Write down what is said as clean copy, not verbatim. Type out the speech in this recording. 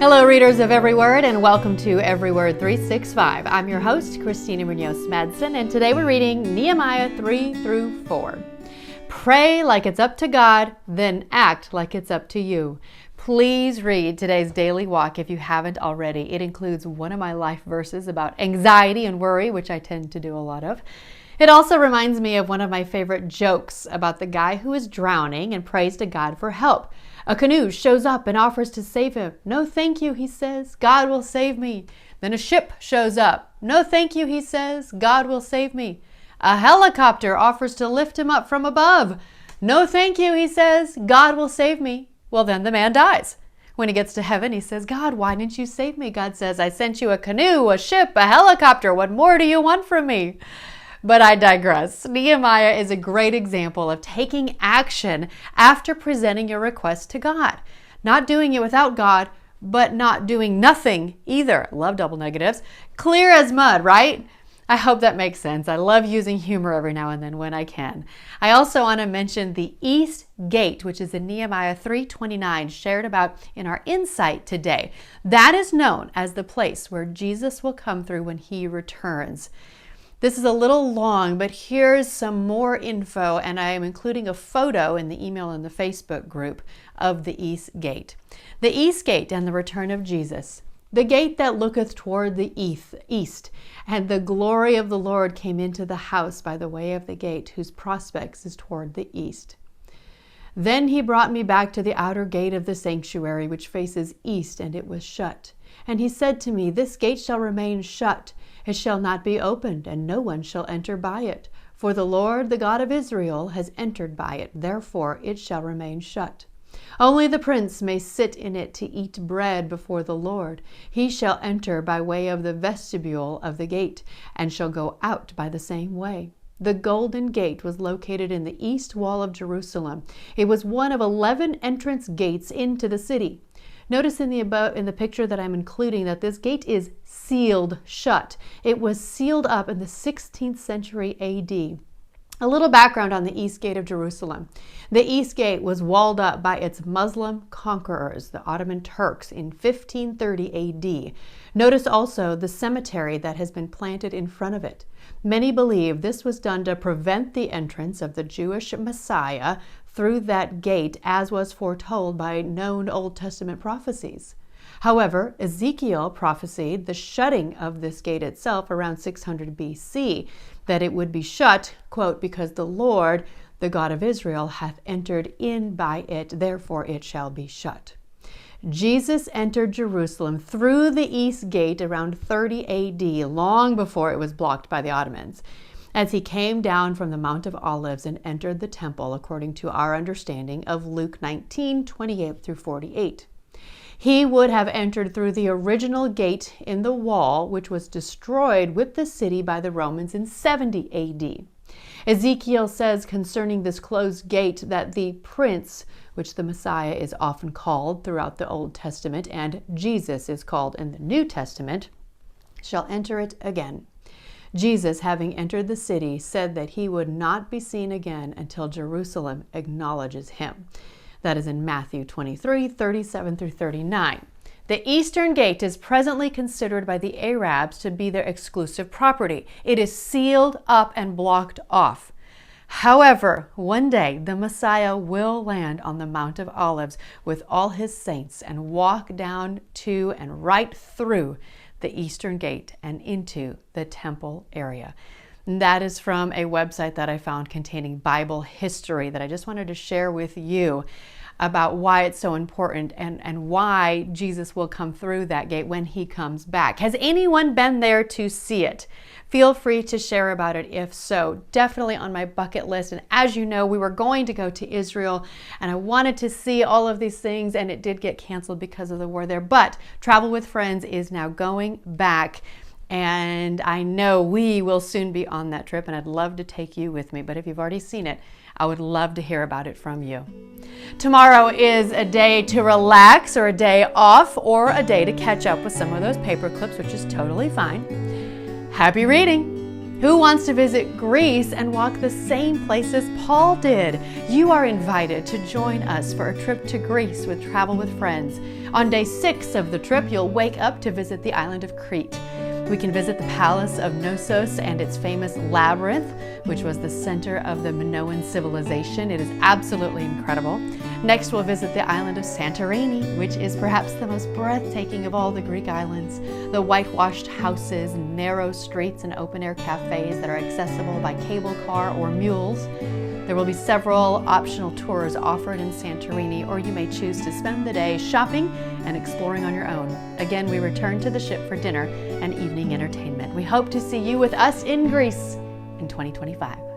Hello, readers of Every Word, and welcome to Every Word 365. I'm your host, Christina Munoz-Madsen, and today we're reading Nehemiah 3 through 4. Pray like it's up to God, then act like it's up to you. Please read today's daily walk if you haven't already. It includes one of my life verses about anxiety and worry, which I tend to do a lot of. It also reminds me of one of my favorite jokes about the guy who is drowning and prays to God for help. A canoe shows up and offers to save him. No, thank you, he says. God will save me. Then a ship shows up. No, thank you, he says. God will save me. A helicopter offers to lift him up from above. No, thank you, he says. God will save me. Well, then the man dies. When he gets to heaven, he says, God, why didn't you save me? God says, I sent you a canoe, a ship, a helicopter. What more do you want from me? But I digress. Nehemiah is a great example of taking action after presenting your request to God. Not doing it without God, but not doing nothing either. Love double negatives. Clear as mud, right? I hope that makes sense. I love using humor every now and then when I can. I also want to mention the East Gate, which is in Nehemiah 3:29, shared about in our insight today. That is known as the place where Jesus will come through when he returns. This is a little long, but here's some more info, and I am including a photo in the email and the Facebook group of the East Gate. The East Gate and the return of Jesus. The gate that looketh toward the east, and the glory of the Lord came into the house by the way of the gate, whose prospects is toward the east. Then he brought me back to the outer gate of the sanctuary, which faces east, and it was shut. And he said to me, This gate shall remain shut. It shall not be opened, and no one shall enter by it. For the Lord, the God of Israel, has entered by it. Therefore it shall remain shut. Only the prince may sit in it to eat bread before the Lord. He shall enter by way of the vestibule of the gate, and shall go out by the same way. The Golden Gate was located in the east wall of Jerusalem. It was one of 11 entrance gates into the city. Notice in the picture that I'm including that this gate is sealed shut. It was sealed up in the 16th century AD. A little background on the East Gate of Jerusalem. The East Gate was walled up by its Muslim conquerors, the Ottoman Turks, in 1530 AD. Notice also the cemetery that has been planted in front of it. Many believe this was done to prevent the entrance of the Jewish Messiah through that gate, as was foretold by known Old Testament prophecies. However, Ezekiel prophesied the shutting of this gate itself around 600 BC, that it would be shut, quote, because the Lord, the God of Israel, hath entered in by it, therefore it shall be shut. Jesus entered Jerusalem through the East Gate around 30 AD, long before it was blocked by the Ottomans, as he came down from the Mount of Olives and entered the temple, according to our understanding of Luke 19:28 through 48. He would have entered through the original gate in the wall, which was destroyed with the city by the Romans in 70 AD. Ezekiel says concerning this closed gate that the prince, which the Messiah is often called throughout the Old Testament and Jesus is called in the New Testament, shall enter it again. Jesus, having entered the city, said that he would not be seen again until Jerusalem acknowledges him. That is in Matthew 23:37 through 39. The Eastern Gate is presently considered by the Arabs to be their exclusive property. It is sealed up and blocked off. However, one day the Messiah will land on the Mount of Olives with all his saints and walk down to and right through the Eastern Gate and into the temple area. And that is from a website that I found containing Bible history that I just wanted to share with you about why it's so important and why Jesus will come through that gate when he comes back. Has anyone been there to see it? Feel free to share about it if so. Definitely on my bucket list. And as you know, we were going to go to Israel and I wanted to see all of these things, and it did get canceled because of the war there. But Travel with Friends is now going back, and I know we will soon be on that trip, and I'd love to take you with me. But if you've already seen it, I would love to hear about it from you. Tomorrow is a day to relax, or a day off, or a day to catch up with some of those paper clips, which is totally fine. Happy reading! Who wants to visit Greece and walk the same places Paul did? You are invited to join us for a trip to Greece with Travel with Friends. On day 6 of the trip, you'll wake up to visit the island of Crete. We can visit the palace of Knossos and its famous labyrinth, which was the center of the Minoan civilization. It is absolutely incredible. Next, we'll visit the island of Santorini, which is perhaps the most breathtaking of all the Greek islands. The whitewashed houses, narrow streets, and open-air cafes that are accessible by cable car or mules. There will be several optional tours offered in Santorini, or you may choose to spend the day shopping and exploring on your own. Again, we return to the ship for dinner and evening entertainment. We hope to see you with us in Greece in 2025.